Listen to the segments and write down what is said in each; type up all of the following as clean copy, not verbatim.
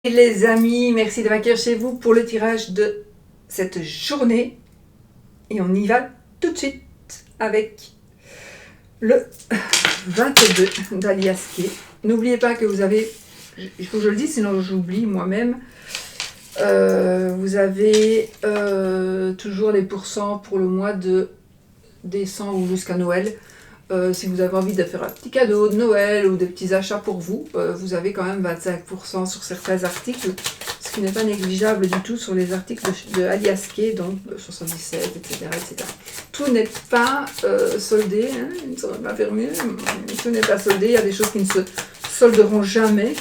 Et les amis, merci de m'accueillir chez vous pour le tirage de cette journée. Et on y va tout de suite avec le 22 d'Aliasqué. N'oubliez pas que vous avez, il faut que je le dise sinon j'oublie moi-même, vous avez toujours les pourcents pour le mois de décembre ou jusqu'à Noël. Si vous avez envie de faire un petit cadeau de Noël ou des petits achats pour vous, vous avez quand même 25% sur certains articles, ce qui n'est pas négligeable du tout sur les articles de Aliasqué, donc 77, etc., etc. Tout n'est pas soldé, hein, il ne saurait pas faire mieux, tout n'est pas soldé, il y a des choses qui ne se solderont jamais,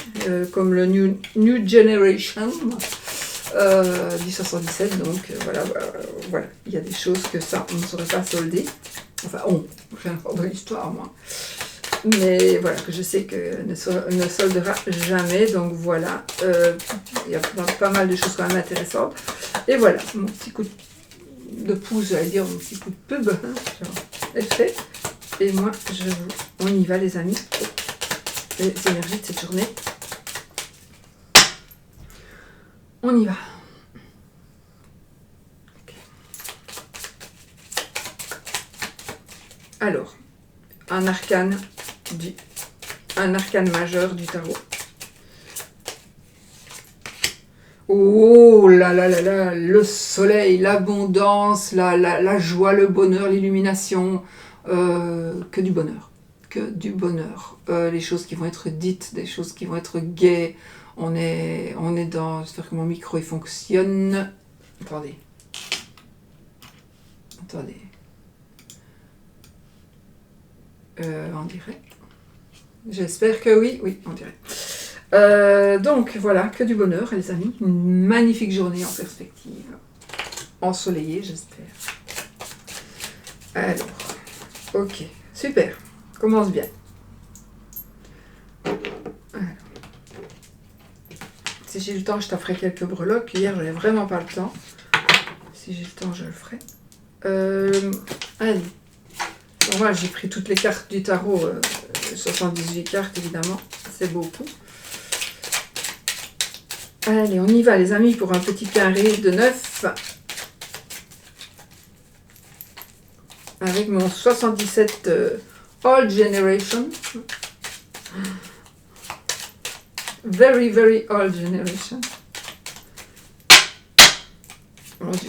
comme le New Generation du 77, donc voilà, il y a des choses que ça, on ne saurait pas solder. Enfin, j'ai encore de l'histoire, moi. Mais voilà, que je sais que ne soldera jamais. Donc voilà, il y a pas mal de choses quand même intéressantes. Et voilà, mon petit coup de pouce, j'allais dire, mon petit coup de pub, hein, est fait. Et moi, on y va, les amis, pour les énergies de cette journée. On y va. Alors, un arcane majeur du tarot. Oh là là là là, le soleil, l'abondance, la joie, le bonheur, l'illumination, que du bonheur. Que du bonheur. Les choses qui vont être dites, des choses qui vont être gaies. On est dans... J'espère que mon micro il fonctionne. Attendez. On dirait. J'espère que oui, on dirait. Donc voilà, que du bonheur les amis. Une magnifique journée en perspective. Ensoleillée, j'espère. Alors, ok, super. Commence bien. Alors. Si j'ai le temps, je t'offrirai quelques breloques. Hier, j'avais vraiment pas le temps. Si j'ai le temps, je le ferai. Allez. Moi, j'ai pris toutes les cartes du tarot, 78 cartes évidemment, c'est beaucoup. Allez, on y va les amis pour un petit carré de 9. Avec mon 77 Old Generation. Very, very old generation.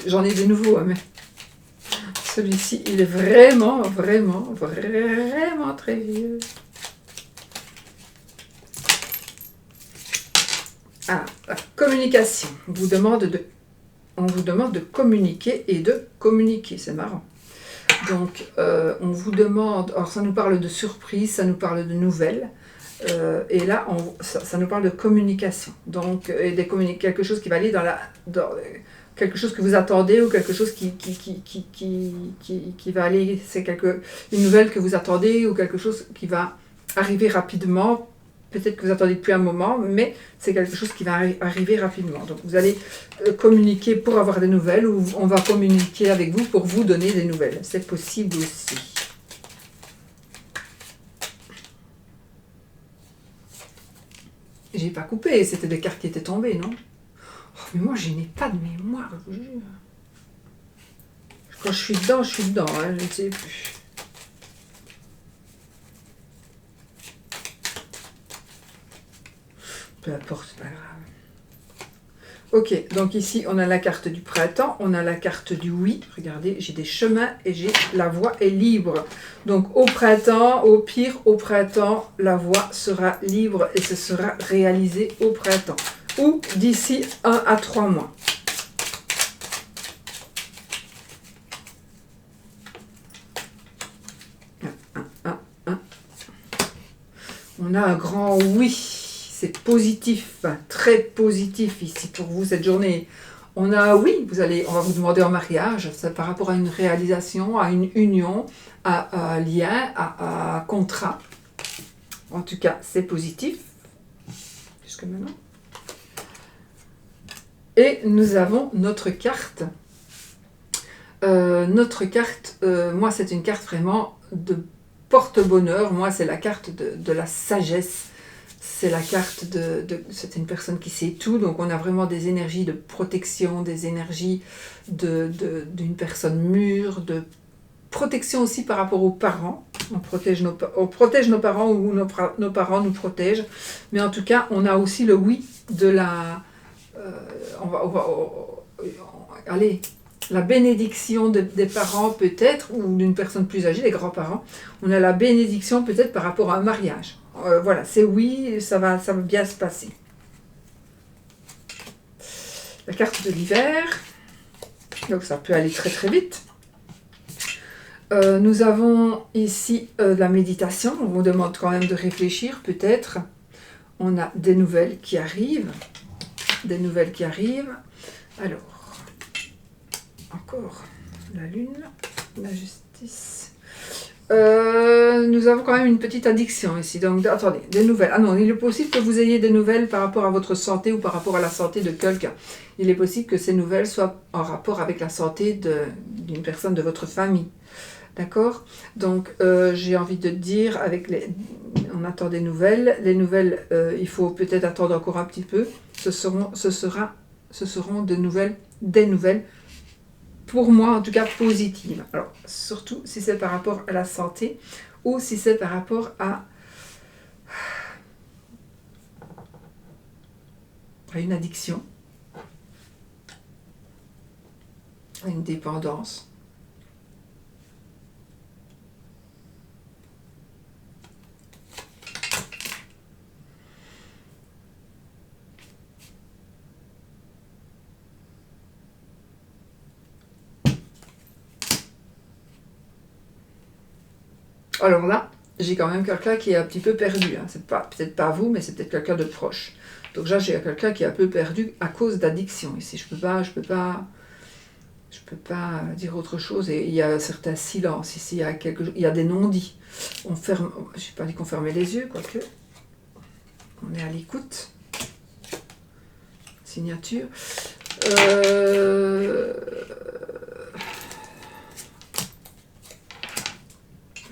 J'en ai des nouveaux, mais... Celui-ci, il est vraiment, vraiment, vraiment très vieux. Ah, la communication. On vous demande de communiquer et de communiquer. C'est marrant. Donc, on vous demande... Alors, ça nous parle de surprise, ça nous parle de nouvelles. Et là, ça nous parle de communication. Donc, quelque chose qui va aller dans quelque chose que vous attendez ou quelque chose qui va aller, c'est une nouvelle que vous attendez ou quelque chose qui va arriver rapidement. Peut-être que vous attendez depuis un moment, mais c'est quelque chose qui va arriver rapidement. Donc vous allez communiquer pour avoir des nouvelles ou on va communiquer avec vous pour vous donner des nouvelles. C'est possible aussi. J'ai pas coupé, c'était des cartes qui étaient tombées, non? Mais moi, je n'ai pas de mémoire, je vous jure. Quand je suis dedans, hein, je ne sais plus. Peu importe, c'est pas grave. Ok, donc ici, on a la carte du printemps, on a la carte du oui. Regardez, j'ai des chemins et j'ai la voie est libre. Donc au printemps, au pire, au printemps, la voie sera libre et ce sera réalisé au printemps. Ou d'ici 1 à 3 mois. On a un grand oui, c'est positif, très positif ici pour vous cette journée. On a oui, on va vous demander en mariage, c'est par rapport à une réalisation, à une union, à un lien, à un contrat. En tout cas, c'est positif, jusque maintenant. Et nous avons notre carte. Moi c'est une carte vraiment de porte-bonheur. Moi c'est la carte de la sagesse. c'est la carte c'est une personne qui sait tout, donc on a vraiment des énergies de protection, des énergies d'une personne mûre, de protection aussi par rapport aux parents. On protège nos parents ou nos parents nous protègent, mais en tout cas, on a aussi le oui de la... allez, la bénédiction des parents peut-être, ou d'une personne plus âgée, des grands-parents. On a la bénédiction peut-être par rapport à un mariage. Voilà, c'est oui, ça va bien se passer. La carte de l'hiver, donc ça peut aller très très vite. Nous avons ici la méditation, on vous demande quand même de réfléchir peut-être. On a des nouvelles qui arrivent. Alors, encore la lune, la justice. Nous avons quand même une petite addiction ici. Donc, attendez, des nouvelles. Ah non, il est possible que vous ayez des nouvelles par rapport à votre santé ou par rapport à la santé de quelqu'un. Il est possible que ces nouvelles soient en rapport avec la santé d'une personne de votre famille. D'accord? Donc, j'ai envie de dire, on attend des nouvelles. Les nouvelles, il faut peut-être attendre encore un petit peu. Ce seront des nouvelles, pour moi en tout cas positives. Alors, surtout si c'est par rapport à la santé ou si c'est par rapport à une addiction, à une dépendance. Alors là, j'ai quand même quelqu'un qui est un petit peu perdu. Hein. C'est peut-être pas vous, mais c'est peut-être quelqu'un de proche. Donc là, j'ai quelqu'un qui est un peu perdu à cause d'addiction. Ici, je peux pas dire autre chose. Et il y a un certain silence. Ici, il y a des non-dits. Je n'ai pas dit qu'on fermait les yeux, quoique. On est à l'écoute. Signature.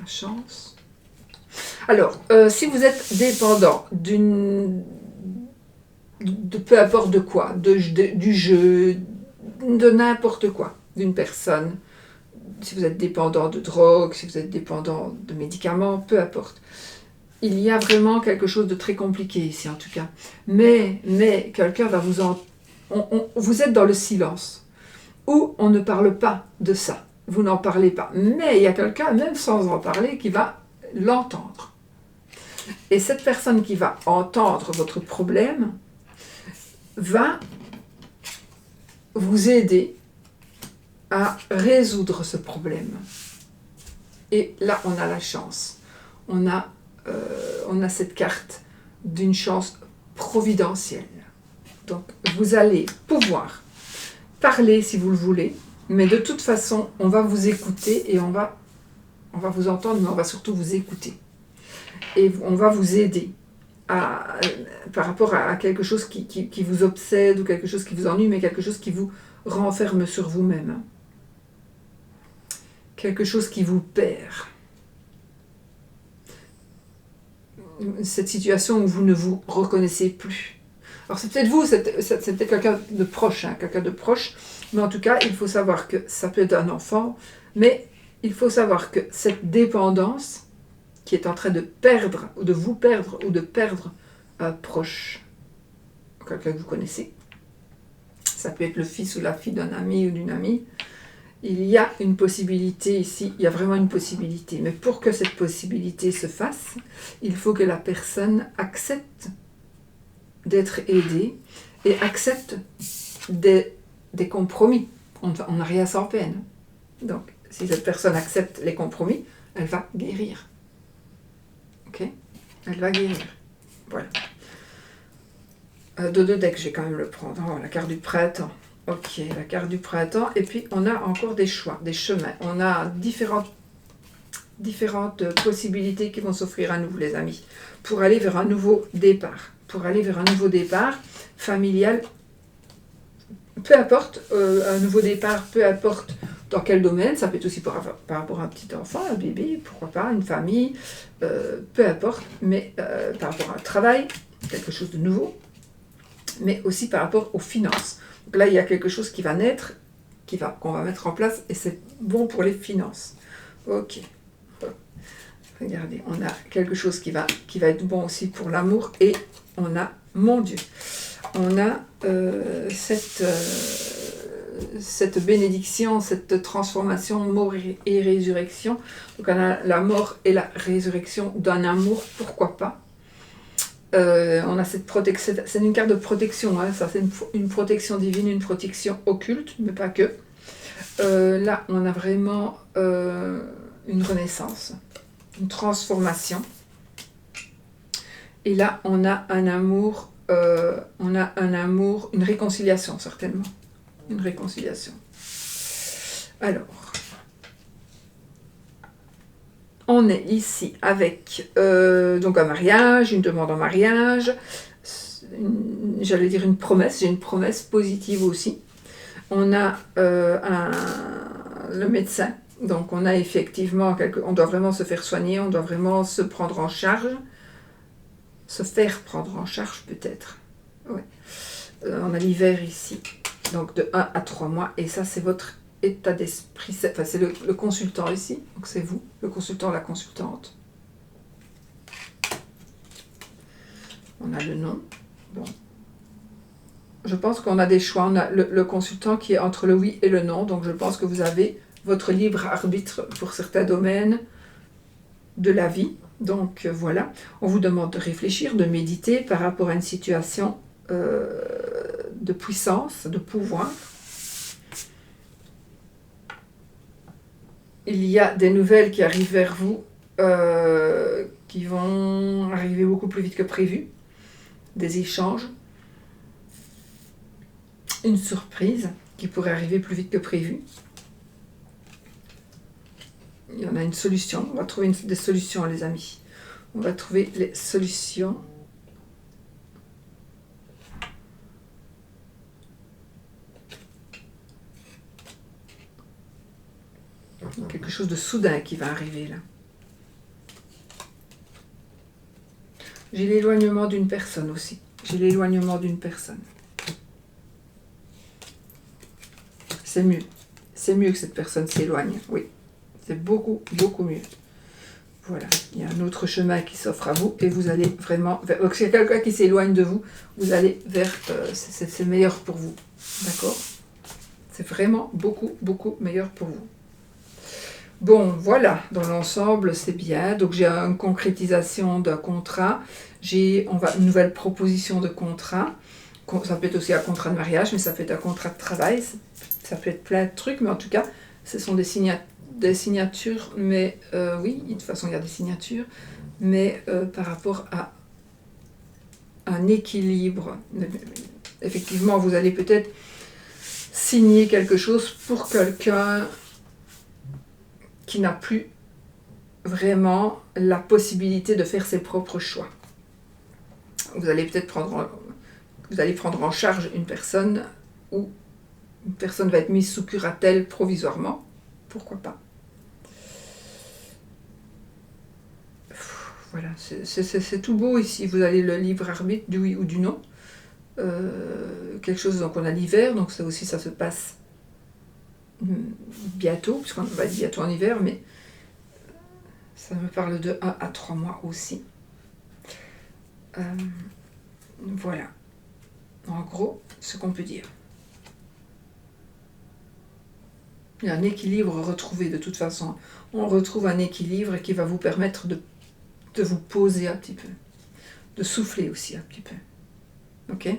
Chance. Alors, si vous êtes dépendant de peu importe de quoi, du jeu, de n'importe quoi, d'une personne, si vous êtes dépendant de drogue, si vous êtes dépendant de médicaments, peu importe. Il y a vraiment quelque chose de très compliqué ici en tout cas. Mais quelqu'un va vous êtes dans le silence, où on ne parle pas de ça. Vous n'en parlez pas. Mais il y a quelqu'un, même sans en parler, qui va l'entendre. Et cette personne qui va entendre votre problème va vous aider à résoudre ce problème. Et là, on a la chance. On a cette carte d'une chance providentielle. Donc, vous allez pouvoir parler si vous le voulez, mais de toute façon, on va vous écouter et on va vous entendre, mais on va surtout vous écouter. Et on va vous aider par rapport à quelque chose qui vous obsède ou quelque chose qui vous ennuie, mais quelque chose qui vous renferme sur vous-même. Quelque chose qui vous perd. Cette situation où vous ne vous reconnaissez plus. Alors c'est peut-être vous, c'est peut-être quelqu'un de proche, mais en tout cas, il faut savoir que ça peut être un enfant, mais il faut savoir que cette dépendance qui est en train de perdre, ou de vous perdre, ou de perdre un proche, quelqu'un que vous connaissez, ça peut être le fils ou la fille d'un ami ou d'une amie, il y a une possibilité ici, il y a vraiment une possibilité, mais pour que cette possibilité se fasse, il faut que la personne accepte d'être aidée et accepte des compromis. On n'a rien sans peine. Donc, si cette personne accepte les compromis, elle va guérir. Ok? Elle va guérir. Voilà. De deux decks, je vais quand même le prendre. Oh, la carte du printemps. Ok, la carte du printemps. Et puis, on a encore des choix, des chemins. On a différentes possibilités qui vont s'offrir à nous, les amis, pour aller vers un nouveau départ. Pour aller vers un nouveau départ familial, peu importe, un nouveau départ, peu importe Dans quel domaine? Ça peut être aussi par rapport à un petit enfant, un bébé, pourquoi pas, une famille, peu importe, mais par rapport à un travail, quelque chose de nouveau, mais aussi par rapport aux finances. Donc là, il y a quelque chose qui va naître, qu'on va mettre en place, et c'est bon pour les finances. Ok. Regardez, on a quelque chose qui va être bon aussi pour l'amour, et on a, mon Dieu, on a cette bénédiction, cette transformation, mort et résurrection. Donc on a la mort et la résurrection d'un amour, pourquoi pas. On a cette protection, c'est une carte de protection, hein, ça c'est une protection divine, une protection occulte, mais pas que. Là, on a vraiment une renaissance, une transformation. Et là, on a un amour, une réconciliation, certainement. Une réconciliation. Alors, on est ici avec donc un mariage, une demande en mariage, j'allais dire une promesse, j'ai une promesse positive aussi. On a le médecin, donc on a effectivement, on doit vraiment se faire soigner, on doit vraiment se prendre en charge, se faire prendre en charge peut-être. Ouais. On a l'hiver ici, donc de 1 à 3 mois, et ça c'est votre état d'esprit, enfin c'est le consultant ici, donc c'est vous, le consultant, la consultante. On a le nom, bon. Je pense qu'on a des choix, on a le consultant qui est entre le oui et le non, donc je pense que vous avez votre libre arbitre pour certains domaines de la vie. Donc voilà, on vous demande de réfléchir, de méditer par rapport à une situation de puissance, de pouvoir. Il y a des nouvelles qui arrivent vers vous, qui vont arriver beaucoup plus vite que prévu, des échanges. Une surprise qui pourrait arriver plus vite que prévu. Il y en a une solution. On va trouver des solutions, les amis. On va trouver les solutions. Quelque chose de soudain qui va arriver là. J'ai l'éloignement d'une personne aussi. J'ai l'éloignement d'une personne. C'est mieux. C'est mieux que cette personne s'éloigne, oui. C'est beaucoup, beaucoup mieux. Voilà. Il y a un autre chemin qui s'offre à vous et vous allez vraiment... Donc, s'il y a quelqu'un qui s'éloigne de vous, vous allez vers... c'est meilleur pour vous. D'accord? C'est vraiment beaucoup, beaucoup meilleur pour vous. Bon, voilà. Dans l'ensemble, c'est bien. Donc, j'ai une concrétisation d'un contrat. Une nouvelle proposition de contrat. Ça peut être aussi un contrat de mariage, mais ça peut être un contrat de travail. Ça peut être plein de trucs, mais en tout cas, ce sont des signatures, mais oui, de toute façon, il y a des signatures, mais par rapport à un équilibre. Effectivement, vous allez peut-être signer quelque chose pour quelqu'un qui n'a plus vraiment la possibilité de faire ses propres choix. Vous allez peut-être prendre en charge une personne ou une personne va être mise sous curatelle provisoirement. Pourquoi pas? Voilà, c'est tout beau ici. Vous avez le libre arbitre du oui ou du non. Quelque chose, donc on a l'hiver, donc ça aussi ça se passe bientôt, puisqu'on va être bientôt en hiver, mais ça me parle de 1 à 3 mois aussi. Voilà, en gros, ce qu'on peut dire. Il y a un équilibre retrouvé de toute façon. On retrouve un équilibre qui va vous permettre de vous poser un petit peu, de souffler aussi un petit peu. Ok?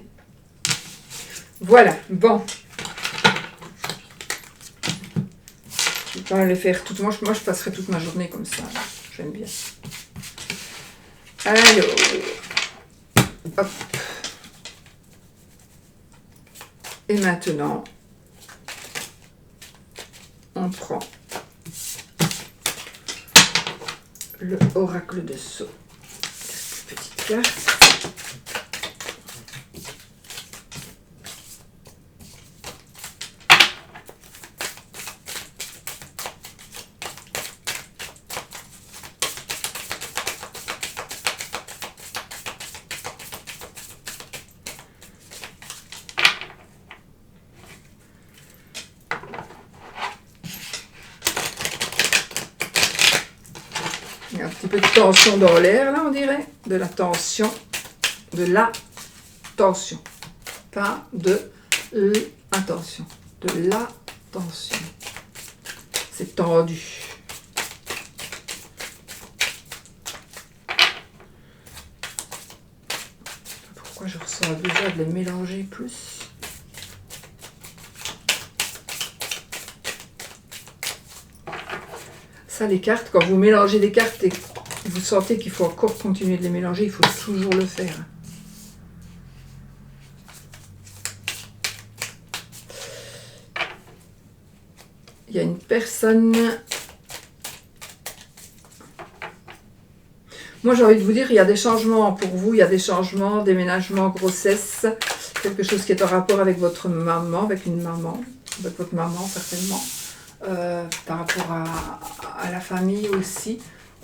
Voilà, bon. Je ne vais pas le faire toute... Moi, je passerai toute ma journée comme ça. J'aime bien. Alors, hop. Et maintenant, on prend le oracle de Sceaux. Petite carte. petit peu de tension dans l'air, là, on dirait. De la tension. De la tension. Pas de l'attention. De la tension. C'est tendu. Pourquoi je ressens déjà de les mélanger plus? Ça, les cartes, quand vous mélangez des cartes et vous sentez qu'il faut encore continuer de les mélanger, il faut toujours le faire. Il y a une personne... Moi, j'ai envie de vous dire, il y a des changements pour vous, il y a des changements, déménagement, grossesse, quelque chose qui est en rapport avec votre maman, avec une maman, avec votre maman certainement, par rapport à la famille aussi.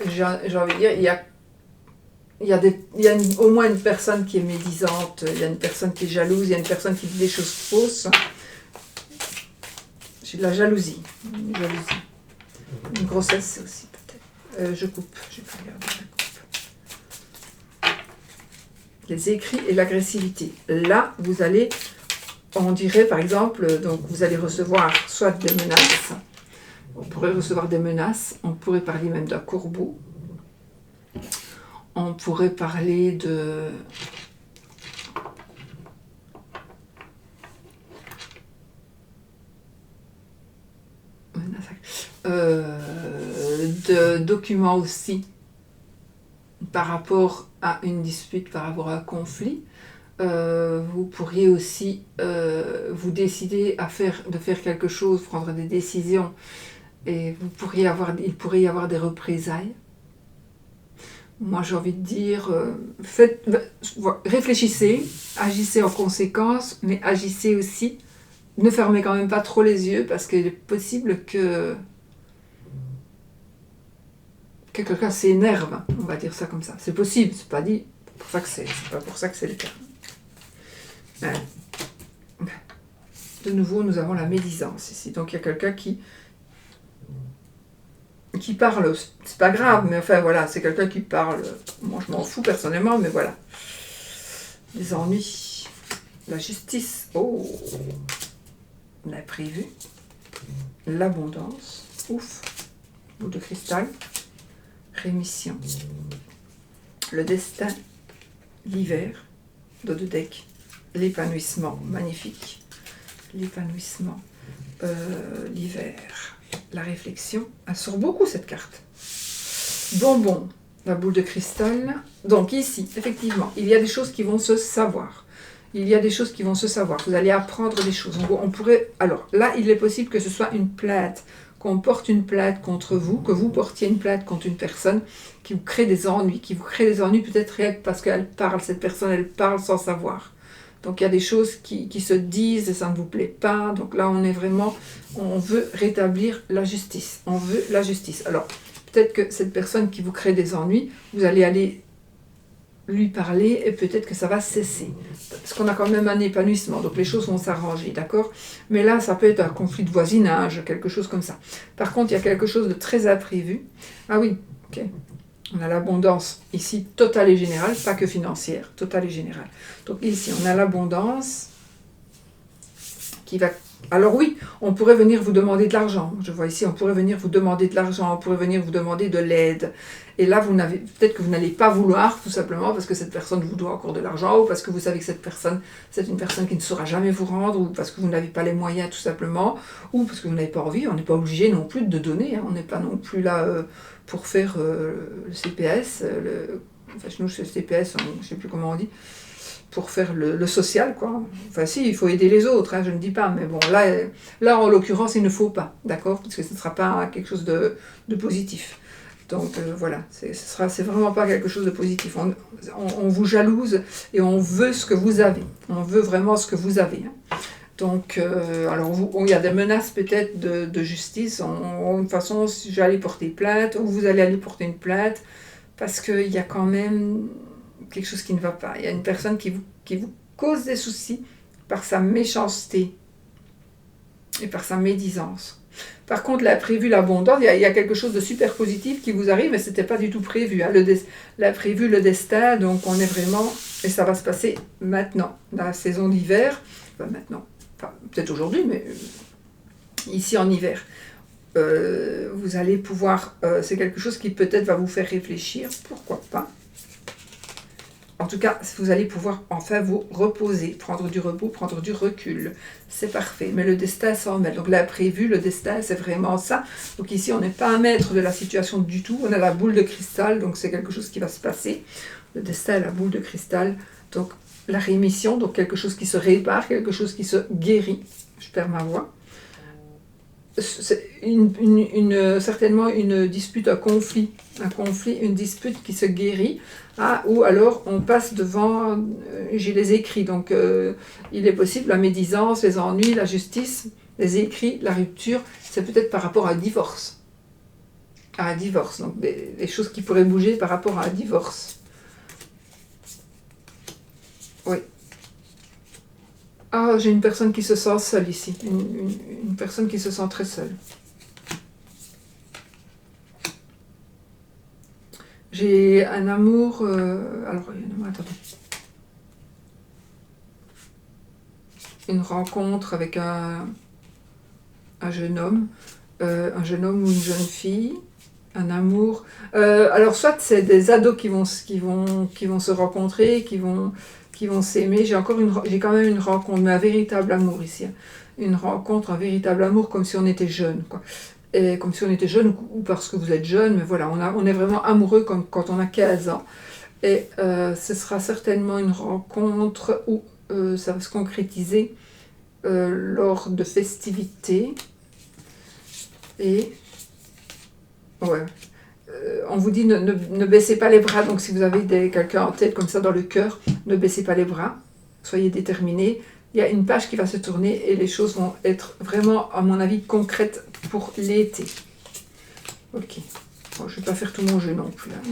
J'ai envie de dire, il y a au moins une personne qui est médisante, il y a une personne qui est jalouse, il y a une personne qui dit des choses fausses. J'ai de la jalousie, une grossesse aussi peut-être. Je coupe, je vais pas regarder, je coupe. Les écrits et l'agressivité. Là, vous allez, on dirait par exemple, donc vous allez recevoir soit des menaces, on pourrait recevoir des menaces, on pourrait parler même d'un corbeau, on pourrait parler de... de documents aussi par rapport à une dispute, par rapport à un conflit. Vous pourriez aussi vous décider de faire quelque chose, prendre des décisions, et il pourrait y avoir des représailles. Moi, j'ai envie de dire, réfléchissez, agissez en conséquence, mais agissez aussi. Ne fermez quand même pas trop les yeux, parce qu'il est possible que quelqu'un s'énerve, on va dire ça comme ça. C'est possible, c'est pas dit, c'est pas pour ça que c'est le cas. De nouveau, nous avons la médisance ici. Donc il y a quelqu'un qui parle, c'est pas grave, mais enfin voilà, c'est quelqu'un qui parle. Moi je m'en fous personnellement, mais voilà. Les ennuis, la justice, oh, l'imprévu, l'abondance, ouf, boule de cristal, rémission, le destin, l'hiver, dos de deck, l'épanouissement, magnifique, l'épanouissement, l'hiver, la réflexion. Elle sort beaucoup cette carte. Bonbon, la boule de cristal. Donc ici, effectivement, il y a des choses qui vont se savoir. Il y a des choses qui vont se savoir. Vous allez apprendre des choses. On pourrait... Alors là, il est possible que ce soit une plainte, qu'on porte une plainte contre vous, que vous portiez une plainte contre une personne qui vous crée des ennuis, peut-être rien que parce qu'elle parle, cette personne, elle parle sans savoir. Donc il y a des choses qui se disent et ça ne vous plaît pas. Donc là, on veut rétablir la justice. On veut la justice. Alors, peut-être que cette personne qui vous crée des ennuis, vous allez aller lui parler et peut-être que ça va cesser. Parce qu'on a quand même un épanouissement, donc les choses vont s'arranger, d'accord? Mais là, ça peut être un conflit de voisinage, quelque chose comme ça. Par contre, il y a quelque chose de très imprévu. Ah oui, ok. On a l'abondance ici, totale et générale, pas que financière, totale et générale. Donc ici, on a l'abondance qui va... Alors oui, on pourrait venir vous demander de l'argent. Je vois ici, on pourrait venir vous demander de l'argent, on pourrait venir vous demander de l'aide. Et là, peut-être que vous n'allez pas vouloir, tout simplement, parce que cette personne vous doit encore de l'argent, ou parce que vous savez que cette personne, c'est une personne qui ne saura jamais vous rendre, ou parce que vous n'avez pas les moyens, tout simplement, ou parce que vous n'avez pas envie. On n'est pas obligé non plus de donner, hein. On n'est pas non plus là pour faire le CPS, enfin, chez nous, c'est le CPS, je ne sais plus comment on dit, pour faire le social, quoi. Enfin, si, il faut aider les autres, hein, je ne dis pas, mais bon, là en l'occurrence, il ne faut pas, d'accord? Parce que ce ne sera pas quelque chose de positif. Donc voilà, c'est vraiment pas quelque chose de positif. On vous jalouse et on veut ce que vous avez. On veut vraiment ce que vous avez. Hein. Donc, alors, il y a des menaces peut-être de justice. De toute façon, si j'allais porter plainte, ou vous allez aller porter une plainte, parce qu'il y a quand même quelque chose qui ne va pas. Il y a une personne qui vous cause des soucis par sa méchanceté et par sa médisance. Par contre, l'imprévu, l'abondance, il y a quelque chose de super positif qui vous arrive, mais ce n'était pas du tout prévu. Hein. L'imprévu, le destin, donc on est vraiment... Et ça va se passer maintenant, dans la saison d'hiver. Enfin, maintenant, enfin, peut-être aujourd'hui, mais ici en hiver. Vous allez pouvoir... c'est quelque chose qui peut-être va vous faire réfléchir, pourquoi pas. En tout cas, vous allez pouvoir enfin vous reposer, prendre du repos, prendre du recul. C'est parfait. Mais le destin s'en mêle. Donc l'imprévu, le destin, c'est vraiment ça. Donc ici, on n'est pas un maître de la situation du tout. On a la boule de cristal, donc c'est quelque chose qui va se passer. Le destin, la boule de cristal. Donc la rémission, donc quelque chose qui se répare, quelque chose qui se guérit. Je perds ma voix. C'est certainement une dispute, un conflit, une dispute qui se guérit, ou alors on passe devant, j'ai les écrits, donc il est possible la médisance, les ennuis, la justice, les écrits, la rupture, c'est peut-être par rapport à un divorce, donc des choses qui pourraient bouger par rapport à un divorce. Oui. Ah, j'ai une personne qui se sent seule ici. Une personne qui se sent très seule. J'ai un amour... alors, attendez. Une rencontre avec un jeune homme. Un jeune homme ou une jeune fille. Un amour. Alors, soit c'est des ados qui vont se rencontrer, qui vont s'aimer. J'ai quand même une rencontre, mais un véritable amour ici. Une rencontre, un véritable amour, comme si on était jeune, quoi. Et comme si on était jeune, ou parce que vous êtes jeune, mais voilà, on est vraiment amoureux comme quand on a 15 ans. Et ce sera certainement une rencontre où ça va se concrétiser lors de festivités. Et ouais. On vous dit ne baissez pas les bras, donc si vous avez quelqu'un en tête comme ça dans le cœur, ne baissez pas les bras, soyez déterminés. Il y a une page qui va se tourner et les choses vont être vraiment, à mon avis, concrètes pour l'été. Ok, bon, je ne vais pas faire tout mon jeu non plus. Hein.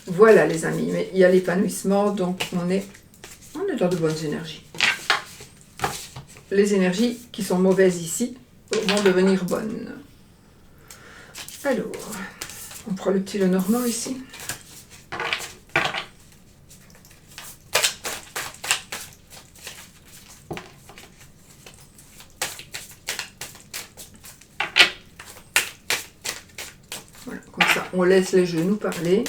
Voilà les amis, mais il y a l'épanouissement, donc on est dans de bonnes énergies. Les énergies qui sont mauvaises ici vont devenir bonnes. Alors, on prend le petit Lenormand ici. Voilà, comme ça, on laisse les genoux parler.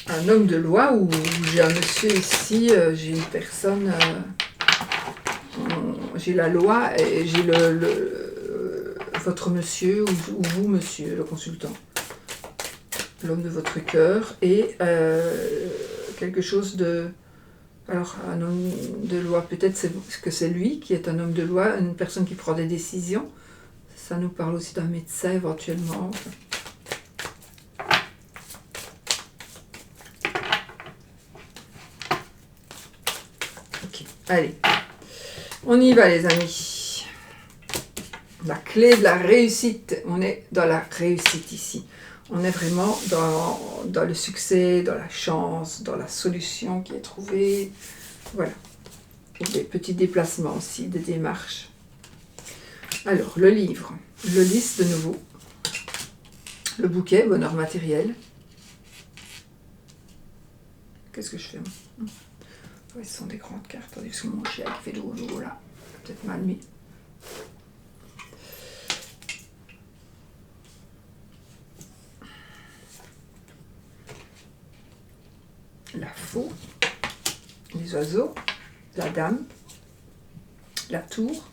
Un homme de loi où j'ai un monsieur ici, j'ai une personne, j'ai la loi et j'ai votre monsieur ou vous monsieur, le consultant, l'homme de votre cœur et quelque chose de... Alors un homme de loi, peut-être que c'est lui qui est un homme de loi, une personne qui prend des décisions. Ça nous parle aussi d'un médecin éventuellement. Allez, on y va les amis. La clé de la réussite, on est dans la réussite ici. On est vraiment dans le succès, dans la chance, dans la solution qui est trouvée. Voilà. Et des petits déplacements aussi, des démarches. Alors, le livre, le lys de nouveau. Le bouquet, bonheur matériel. Qu'est-ce que je fais moi? Ouais, ce sont des grandes cartes. Attendez, parce que mon chien fait de l'eau là. Peut-être mal mis. La faux, les oiseaux, la dame, la tour,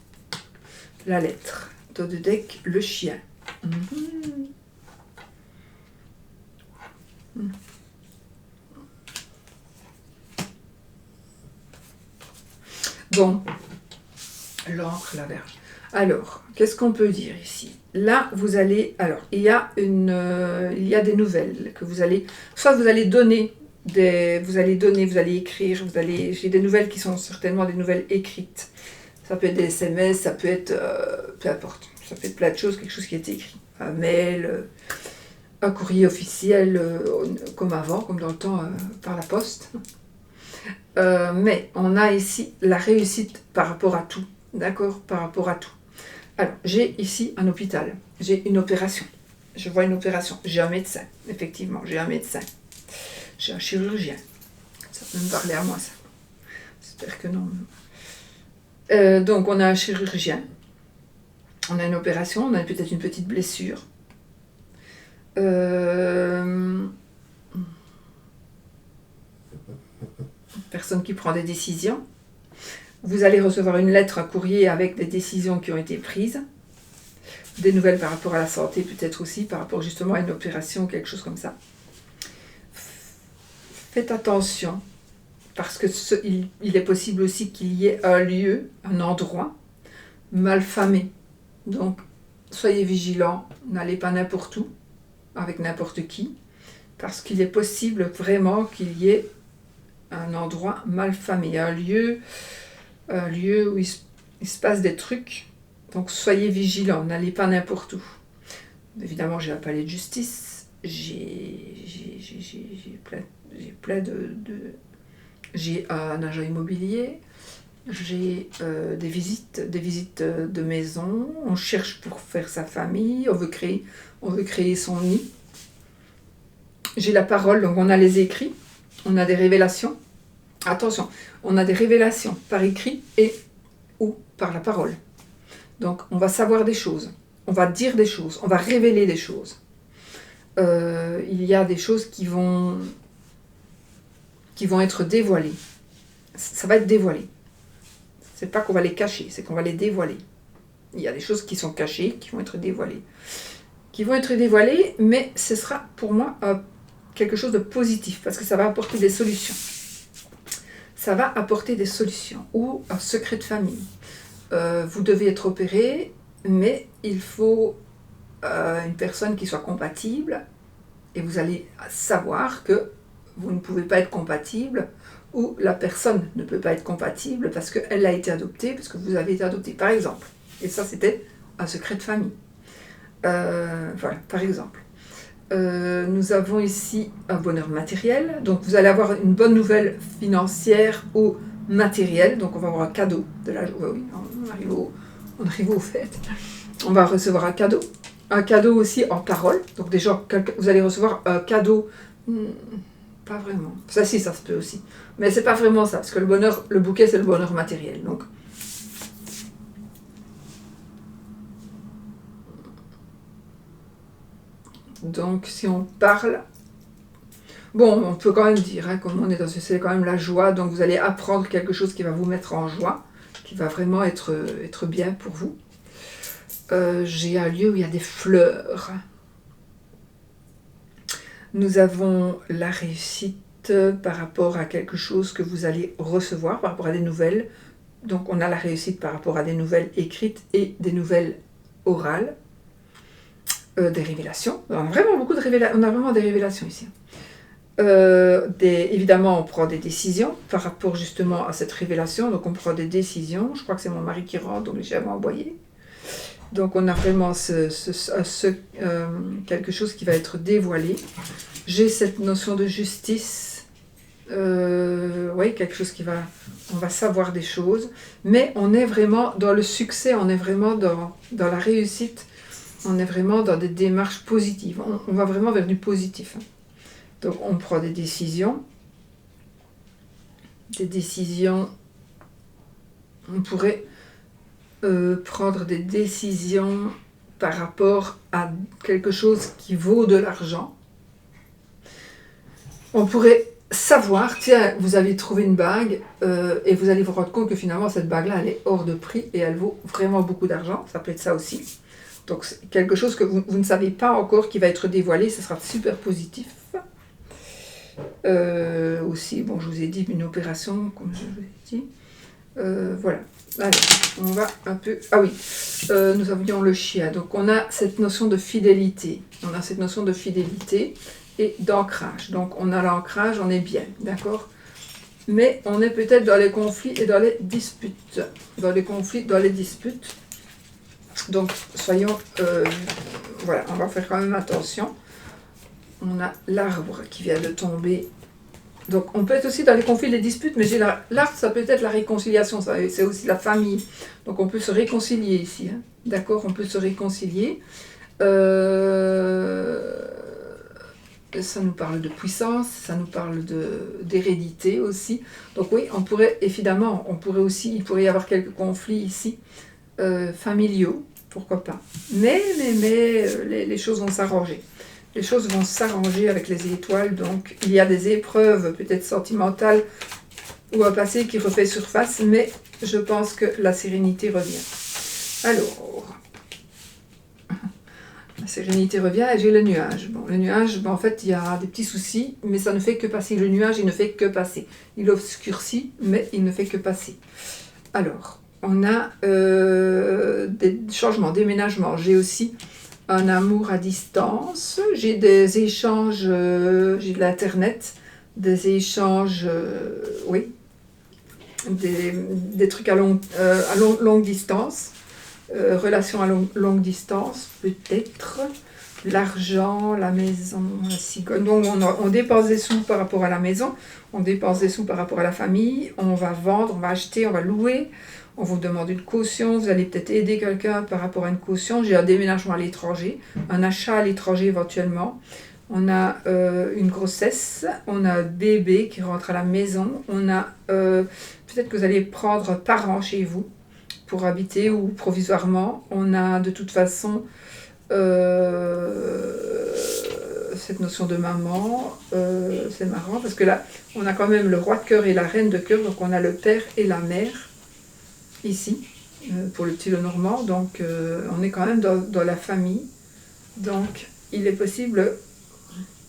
la lettre. Dos de deck, le chien. Bon, l'encre, la verge. Alors, qu'est-ce qu'on peut dire ici? Là, vous allez... Alors, il y a des nouvelles que vous allez... Soit vous allez donner, vous allez écrire, j'ai des nouvelles qui sont certainement des nouvelles écrites. Ça peut être des SMS, ça peut être... peu importe. Ça peut être plein de choses, quelque chose qui est écrit. Un mail, un courrier officiel, comme avant, comme dans le temps, par la poste. Mais on a ici la réussite par rapport à tout. D'accord? Par rapport à tout. Alors, j'ai ici un hôpital. J'ai une opération. Je vois une opération. J'ai un médecin. Effectivement, j'ai un médecin. J'ai un chirurgien. Ça peut me parler à moi, ça. J'espère que non. Donc, on a un chirurgien. On a une opération. On a peut-être une petite blessure. Personne qui prend des décisions. Vous allez recevoir une lettre, un courrier avec des décisions qui ont été prises. Des nouvelles par rapport à la santé, peut-être aussi, par rapport justement à une opération, quelque chose comme ça. Faites attention, parce que il est possible aussi qu'il y ait un lieu, un endroit malfamé. Donc, soyez vigilants, n'allez pas n'importe où, avec n'importe qui, parce qu'il est possible vraiment qu'il y ait un endroit malfamé, un lieu où il se passe des trucs. Donc soyez vigilants, n'allez pas n'importe où. Évidemment, j'ai un palais de justice, j'ai un agent immobilier, j'ai des visites de maison, on cherche pour faire sa famille, on veut créer son nid. J'ai la parole, donc on a les écrits, on a des révélations. Attention, on a des révélations par écrit et ou par la parole. Donc, on va savoir des choses, on va dire des choses, on va révéler des choses. Il y a des choses qui vont être dévoilées. Ça va être dévoilé. C'est pas qu'on va les cacher, c'est qu'on va les dévoiler. Il y a des choses qui sont cachées, qui vont être dévoilées. Mais ce sera pour moi quelque chose de positif, parce que ça va apporter des solutions. Ça va apporter des solutions, ou un secret de famille. Vous devez être opéré, mais il faut une personne qui soit compatible, et vous allez savoir que vous ne pouvez pas être compatible, ou la personne ne peut pas être compatible parce qu'elle a été adoptée, parce que vous avez été adopté, par exemple. Et ça, c'était un secret de famille. Voilà, par exemple. Nous avons ici un bonheur matériel, donc vous allez avoir une bonne nouvelle financière ou matérielle, donc on va avoir un cadeau de la journée. Oui, on arrive au fait. On va recevoir un cadeau aussi en parole, donc déjà vous allez recevoir un cadeau, pas vraiment, ça si, ça se peut aussi, mais c'est pas vraiment ça, parce que le bouquet c'est le bonheur matériel, donc si on parle, bon, on peut quand même dire, hein, comme on est c'est quand même la joie, donc vous allez apprendre quelque chose qui va vous mettre en joie, qui va vraiment être bien pour vous. J'ai un lieu où il y a des fleurs. Nous avons la réussite par rapport à quelque chose que vous allez recevoir, par rapport à des nouvelles. Donc on a la réussite par rapport à des nouvelles écrites et des nouvelles orales. Des révélations. On a vraiment beaucoup de révélations. On a vraiment des révélations ici. Évidemment, on prend des décisions par rapport justement à cette révélation. Donc, on prend des décisions. Je crois que c'est mon mari qui rentre, donc j'ai envoyé. Donc, on a vraiment quelque chose qui va être dévoilé. J'ai cette notion de justice. Oui, quelque chose on va savoir des choses. Mais on est vraiment dans le succès, on est vraiment dans la réussite. On est vraiment dans des démarches positives. On va vraiment vers du positif. Donc, on prend des décisions. On pourrait prendre des décisions par rapport à quelque chose qui vaut de l'argent. On pourrait savoir, tiens, vous avez trouvé une bague et vous allez vous rendre compte que finalement, cette bague-là, elle est hors de prix et elle vaut vraiment beaucoup d'argent. Ça peut être ça aussi. Donc, c'est quelque chose que vous ne savez pas encore qui va être dévoilé. Ce sera super positif. Aussi, bon, je vous ai dit une opération, comme je vous ai dit. Voilà. Allez, on va un peu... Ah oui, nous avions le chien. Donc on a cette notion de fidélité. On a cette notion de fidélité et d'ancrage. Donc on a l'ancrage, on est bien, d'accord? Mais on est peut-être dans les conflits et dans les disputes. Dans les conflits, dans les disputes. Donc soyons... voilà, on va faire quand même attention. On a l'arbre qui vient de tomber. Donc on peut être aussi dans les conflits, les disputes, mais l'arbre, ça peut être la réconciliation, c'est aussi la famille. Donc on peut se réconcilier ici, hein. D'accord, on peut se réconcilier. Ça nous parle de puissance, ça nous parle d'hérédité aussi. Donc oui, on pourrait, évidemment, il pourrait y avoir quelques conflits ici, familiaux, pourquoi pas. Mais les choses vont s'arranger. Les choses vont s'arranger avec les étoiles, donc il y a des épreuves peut-être sentimentales ou un passé qui refait surface, mais je pense que la sérénité revient. Alors, la sérénité revient et j'ai le nuage. Bon, le nuage, en fait, il y a des petits soucis, mais ça ne fait que passer. Le nuage, il ne fait que passer. Il obscurcit, mais il ne fait que passer. Alors, on a des changements, déménagements. J'ai aussi un amour à distance, j'ai des échanges, j'ai de l'internet, des échanges, oui, des trucs à longue distance, relations à longue distance, peut-être, l'argent, la maison, la cigogne. Donc on dépense des sous par rapport à la maison, on dépense des sous par rapport à la famille, on va vendre, on va acheter, on va louer. On vous demande une caution, vous allez peut-être aider quelqu'un par rapport à une caution. J'ai un déménagement à l'étranger, un achat à l'étranger éventuellement. On a une grossesse, on a un bébé qui rentre à la maison. On a peut-être que vous allez prendre parents chez vous pour habiter ou provisoirement. On a de toute façon cette notion de maman. C'est marrant parce que là, on a quand même le roi de cœur et la reine de cœur. Donc on a le père et la mère. Ici, pour le petit Lenormand, donc on est quand même dans la famille, donc il est possible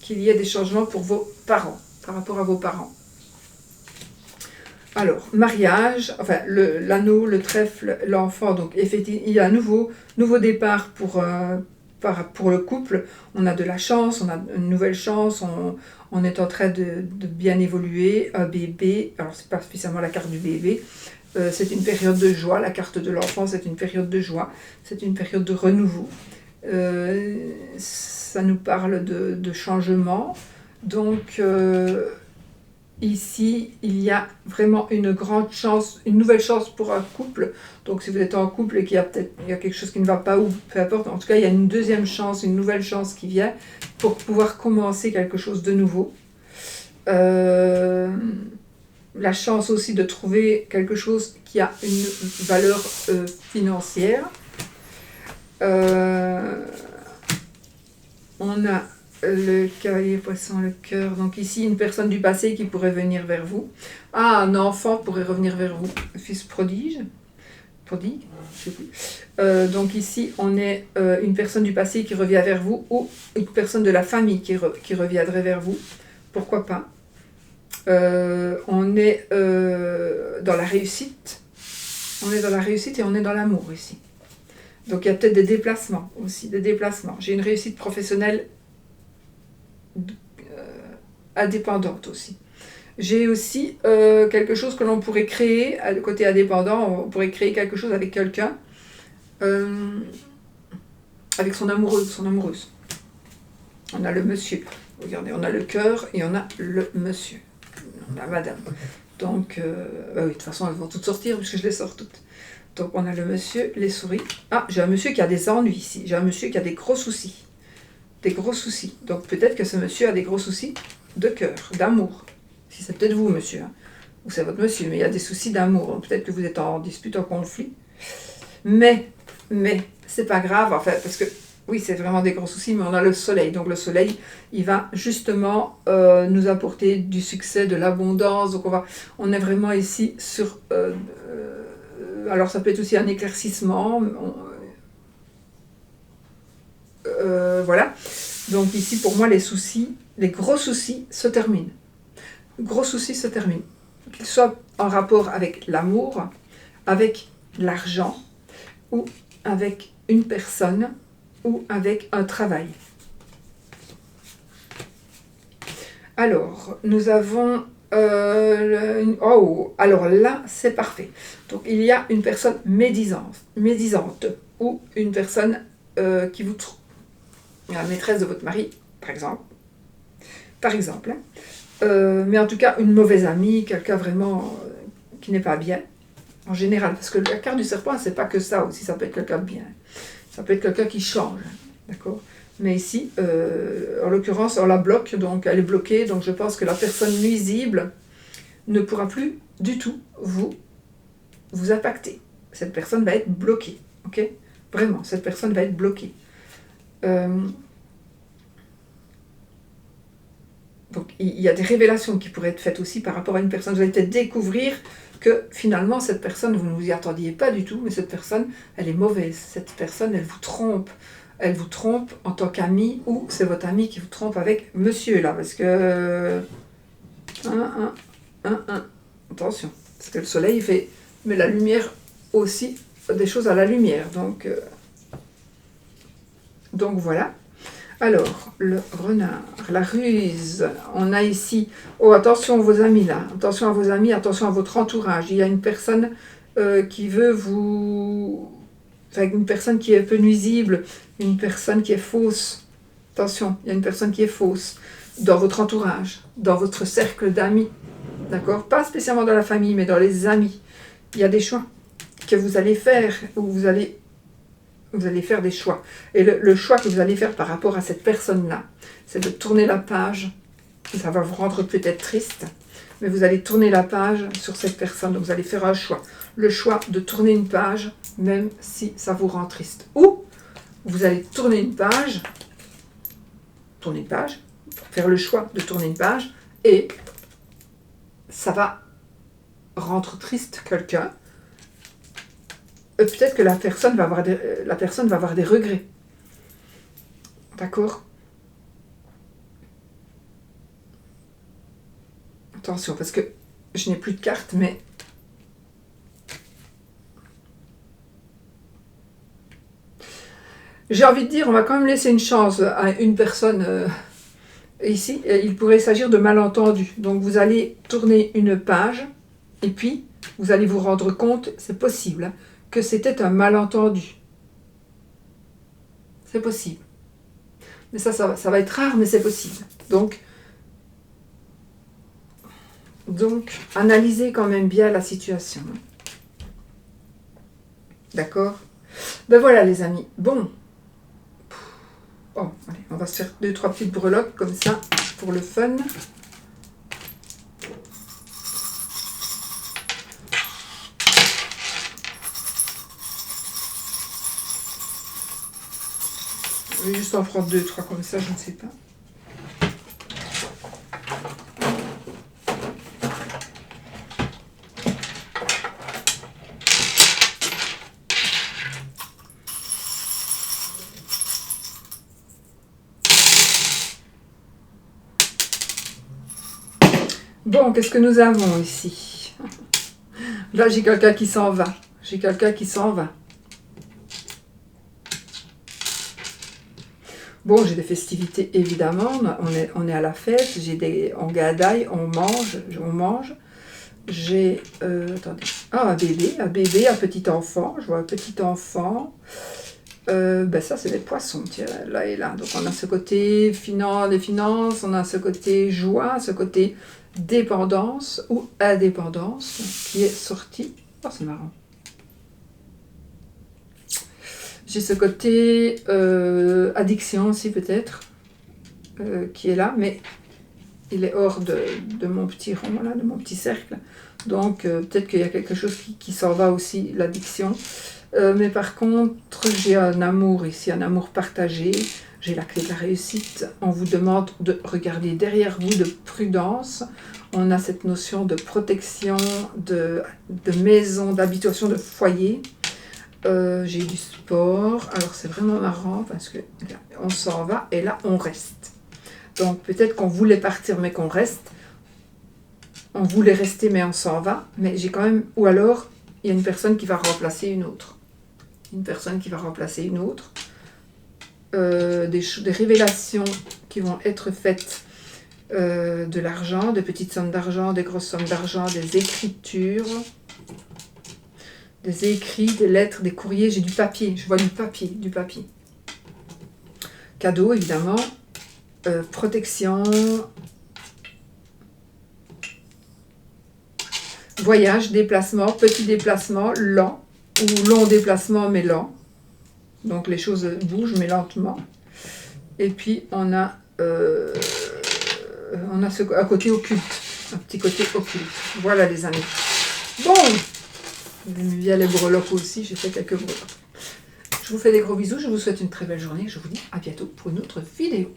qu'il y ait des changements pour vos parents, par rapport à vos parents. Alors, mariage, enfin l'anneau, le trèfle, l'enfant, donc effectivement, il y a un nouveau départ pour le couple. On a de la chance, on a une nouvelle chance, on est en train de bien évoluer, un bébé, alors c'est pas spécialement la carte du bébé, c'est une période de joie, la carte de l'enfant, c'est une période de joie, c'est une période de renouveau. Ça nous parle de changement. Donc, ici, il y a vraiment une grande chance, une nouvelle chance pour un couple. Donc, si vous êtes en couple et qu'il y a quelque chose qui ne va pas, ou peu importe, en tout cas, il y a une deuxième chance, une nouvelle chance qui vient pour pouvoir commencer quelque chose de nouveau. La chance aussi de trouver quelque chose qui a une valeur financière. On a le cavalier poisson, le cœur. Donc ici, une personne du passé qui pourrait venir vers vous. Ah, un enfant pourrait revenir vers vous. Fils prodigue, je sais plus. Donc ici, on est une personne du passé qui revient vers vous ou une personne de la famille qui reviendrait vers vous. Pourquoi pas? On est dans la réussite. On est dans la réussite et on est dans l'amour ici. Donc il y a peut-être des déplacements aussi, des déplacements. J'ai une réussite professionnelle indépendante aussi. J'ai aussi quelque chose que l'on pourrait créer, à côté indépendant, on pourrait créer quelque chose avec quelqu'un, avec son amoureux, son amoureuse. On a le monsieur, regardez, on a le cœur et on a le monsieur. On a madame. Donc, oui, de toute façon, elles vont toutes sortir puisque je les sors toutes. Donc, on a le monsieur, les souris. Ah, j'ai un monsieur qui a des ennuis ici. J'ai un monsieur qui a des gros soucis. Des gros soucis. Donc, peut-être que ce monsieur a des gros soucis de cœur, d'amour. Si c'est peut-être vous, monsieur, hein, ou c'est votre monsieur, mais il y a des soucis d'amour. Peut-être que vous êtes en dispute, en conflit. Mais, c'est pas grave, enfin, parce que oui, c'est vraiment des gros soucis, mais on a le soleil. Donc le soleil, il va justement nous apporter du succès, de l'abondance. Donc on est vraiment ici sur... alors ça peut être aussi un éclaircissement. Voilà. Donc ici, pour moi, les gros soucis se terminent. Gros soucis se terminent. Qu'ils soient en rapport avec l'amour, avec l'argent, ou avec une personne, ou avec un travail. Alors, nous avons... oh, alors là, c'est parfait. Donc, il y a une personne médisante ou une personne qui vous trompe. La maîtresse de votre mari, par exemple. Hein. Mais en tout cas, une mauvaise amie, quelqu'un vraiment qui n'est pas bien, en général. Parce que la carte du serpent, c'est pas que ça aussi, ça peut être quelqu'un de bien. Ça peut être quelqu'un qui change, d'accord ? Mais ici, en l'occurrence, on la bloque, donc elle est bloquée. Donc je pense que la personne nuisible ne pourra plus du tout vous impacter. Cette personne va être bloquée, ok ? Vraiment, cette personne va être bloquée. Donc il y a des révélations qui pourraient être faites aussi par rapport à une personne. Vous allez peut-être découvrir que finalement, cette personne, vous ne vous y attendiez pas du tout, mais cette personne, elle est mauvaise. Cette personne, elle vous trompe. Elle vous trompe en tant qu'ami, ou c'est votre ami qui vous trompe avec monsieur, là, parce que... Attention, parce que le soleil fait... Mais la lumière aussi, des choses à la lumière, donc voilà. Alors, le renard, la ruse, on a ici... Oh, attention à vos amis, là. Attention à vos amis, attention à votre entourage. Il y a une personne qui veut vous... Enfin, une personne qui est un peu nuisible, une personne qui est fausse. Attention, il y a une personne qui est fausse dans votre entourage, dans votre cercle d'amis. D'accord ? Pas spécialement dans la famille, mais dans les amis. Il y a des choix que vous allez faire, où vous allez faire des choix. Et le choix que vous allez faire par rapport à cette personne-là, c'est de tourner la page. Ça va vous rendre peut-être triste, mais vous allez tourner la page sur cette personne. Donc vous allez faire un choix. Le choix de tourner une page, même si ça vous rend triste. Ou vous allez tourner une page, faire le choix de tourner une page, et ça va rendre triste quelqu'un. Peut-être que la personne va avoir des regrets. D'accord ? Attention, parce que je n'ai plus de cartes, mais... J'ai envie de dire, on va quand même laisser une chance à une personne ici. Il pourrait s'agir de malentendus. Donc vous allez tourner une page, et puis vous allez vous rendre compte, c'est possible, que c'était un malentendu. C'est possible. Mais ça va être rare, mais c'est possible. Donc, analysez quand même bien la situation. D'accord ? Ben voilà les amis. Bon. Oh, allez, on va se faire 2-3 petites breloques comme ça, pour le fun. Je vais juste en prendre 2-3 comme ça, je ne sais pas. Bon, qu'est-ce que nous avons ici? Là, j'ai quelqu'un qui s'en va. Bon, j'ai des festivités, évidemment. On est à la fête. On gadaille, on mange. J'ai... attendez. Ah, un bébé, un petit enfant. Je vois un petit enfant. Ben ça, c'est des poissons, tiens, là et là. Donc, on a ce côté des finances, on a ce côté joie, ce côté dépendance ou indépendance qui est sorti. Oh, c'est marrant. J'ai ce côté addiction aussi, peut-être, qui est là, mais il est hors de mon petit rond, là, de mon petit cercle. Donc, peut-être qu'il y a quelque chose qui s'en va aussi, l'addiction. Mais par contre, j'ai un amour ici, un amour partagé. J'ai la clé de la réussite. On vous demande de regarder derrière vous, de prudence. On a cette notion de protection, de maison, d'habitation, de foyer. J'ai du sport. Alors, c'est vraiment marrant parce que là, on s'en va et là, on reste. Donc, peut-être qu'on voulait partir, mais qu'on reste. on voulait rester mais on s'en va, mais j'ai quand même, ou alors il y a une personne qui va remplacer une autre. Une personne qui va remplacer une autre. Des révélations qui vont être faites, de l'argent, de petites sommes d'argent, des grosses sommes d'argent, des écritures, des écrits, des lettres, des courriers, j'ai du papier, je vois du papier. Cadeau évidemment, protection, voyage, déplacement, petit déplacement, lent, ou long déplacement mais lent. Donc les choses bougent mais lentement. Et puis on a un côté occulte, un petit côté occulte. Voilà les amis. Bon, il y a les breloques aussi, j'ai fait quelques breloques. Je vous fais des gros bisous, je vous souhaite une très belle journée. Je vous dis à bientôt pour une autre vidéo.